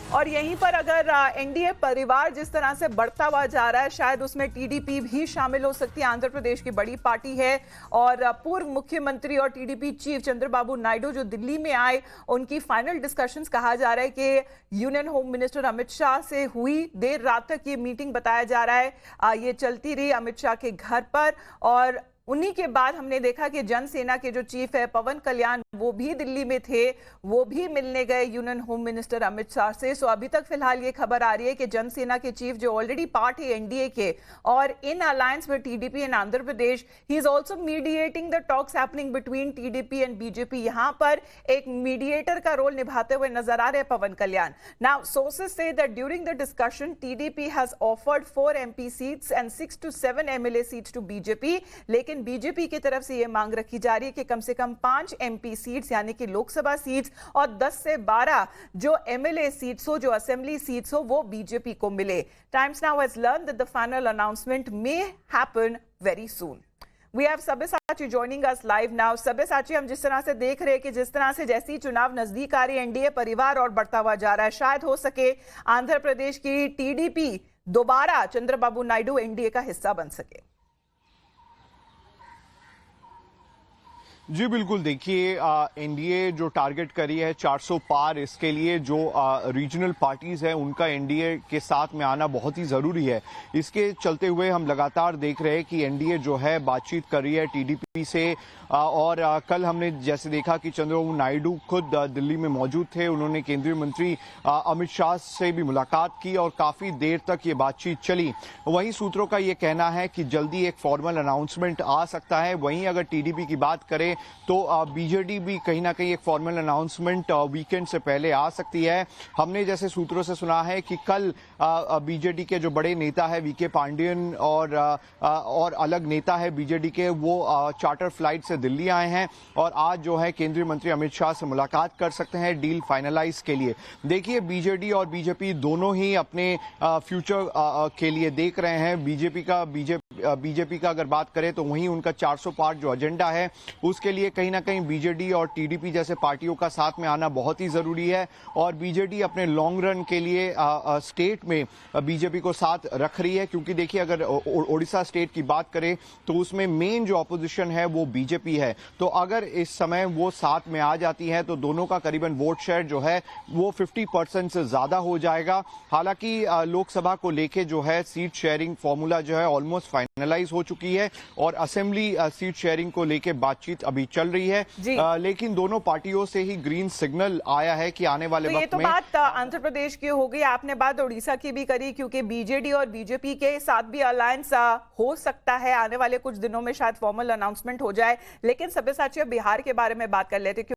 और यहीं पर अगर एनडीए परिवार जिस तरह से बढ़ता हुआ जा रहा है, शायद उसमें टीडीपी भी शामिल हो सकती है। आंध्र प्रदेश की बड़ी पार्टी है और पूर्व मुख्यमंत्री और टीडीपी चीफ चंद्रबाबू नायडू जो दिल्ली में आए, उनकी फाइनल डिस्कशंस कहा जा रहा है कि union home minister Amit Shah से हुई। देर रात तक ये मीटिंग बताया जा रहा है ये चलती रही अमित शाह के घर पर। और उन्हीं के बाद हमने देखा कि जनसेना के जो चीफ है पवन कल्याण, वो भी दिल्ली में थे, वो भी मिलने गए union home minister Amit Shah से। सो अभी तक फिलहाल ये खबर आ रही है कि जनसेना के चीफ जो ऑलरेडी पार्ट है एनडीए के और इन अलायंस में TDP and Andhra Pradesh, he is also mediating the talks happening between TDP and BJP. यहां पर एक मीडिएटर का रोल निभाते हुए नजर आ रहे हैं पवन कल्याण। नाउ सोर्सेस से that during the discussion TDP has offered 4 MP seats and 6 to 7 MLA seats to BJP, लेकिन बीजेपी की तरफ से यह मांग रखी जा रही है कि कम से कम 5 एमपी सीट्स यानी कि लोकसभा सीट्स और 10 से 12 जो एमएलए सीट्स हो, जो असेंबली सीट्स हो, वो बीजेपी को मिले। Times now has learned that the final announcement may happen very soon. We have Sabyasachi joining us live now. Sabyasachi, हम जिस तरह से देख रहे हैं कि जिस तरह से जैसी चुनाव नजदीक आ रही है, एनडीए परिवार और बढ़ता हुआ जा रहा है, शायद हो सके आंध्र प्रदेश की टीडीपी दोबारा चंद्रबाबू नायडू एनडीए का हिस्सा बन सके। जी बिल्कुल, देखिए एनडीए जो टारगेट करी है 400 पार, इसके लिए जो रीजनल पार्टीज हैं उनका एनडीए के साथ में आना बहुत ही जरूरी है। इसके चलते हुए हम लगातार देख रहे हैं कि एनडीए जो है बातचीत कर रही है टीडीपी से। और कल हमने जैसे देखा कि चंद्रबाबू नायडू खुद दिल्ली में मौजूद थे, उन्होंने केंद्रीय मंत्री अमित शाह से भी मुलाकात की और काफी देर तक ये बातचीत चली। वहीं सूत्रों का ये कहना है कि जल्दी एक फॉर्मल अनाउंसमेंट आ सकता है। वहीं अगर टीडीपी की बात करें तो बीजेडी भी कहीं ना कहीं एक फॉर्मल अनाउंसमेंट वीकेंड से पहले आ सकती है। हमने जैसे सूत्रों से सुना है कि कल बीजेडी के जो बड़े नेता है वीके पांडियन और अलग नेता है बीजेडी के, वो चार्टर फ्लाइट से दिल्ली आए हैं और आज जो है केंद्रीय मंत्री अमित शाह से मुलाकात कर सकते हैं डील फाइनलाइज के लिए। देखिए, बीजेडी और बीजेपी दोनों ही अपने फ्यूचर के लिए देख रहे हैं। बीजेपी का अगर बात करें तो वहीं उनका 400 पार जो एजेंडा है उसके लिए कहीं ना कहीं बीजेडी और टीडीपी जैसे पार्टियों का साथ में आना बहुत ही जरूरी है। और बीजेडी अपने लॉन्ग रन के लिए स्टेट में बीजेपी को साथ रख रही है, क्योंकि देखिए अगर ओडिशा स्टेट की बात करें तो उसमें मेन जो ऑपोजिशन है वो बीजेपी है। तो अगर इस समय वो साथ में आ जाती है तो दोनों का करीबन वोट शेयर जो है वो 50% से ज्यादा हो जाएगा। हालांकि लोकसभा को लेके जो है सीट शेयरिंग फॉर्मूला जो है ऑलमोस्ट फाइनलाइज हो चुकी है और असेंबली सीट शेयरिंग को लेके बातचीत अभी चल रही है। लेकिन दोनों पार्टियों से ही ग्रीन सिग्नल आया है कि आने वाले वक्त में। ये तो बात आंध्र प्रदेश की हो गई, आपने बात उड़ीसा की भी करी, क्योंकि बीजेडी और बीजेपी के साथ भी अलायंस हो सकता है। आने वाले कुछ दिनों में शायद फॉर्मल अनाउंसमेंट हो जाए। लेकिन सब्यसाची बिहार के बारे में बात कर लेते हैं।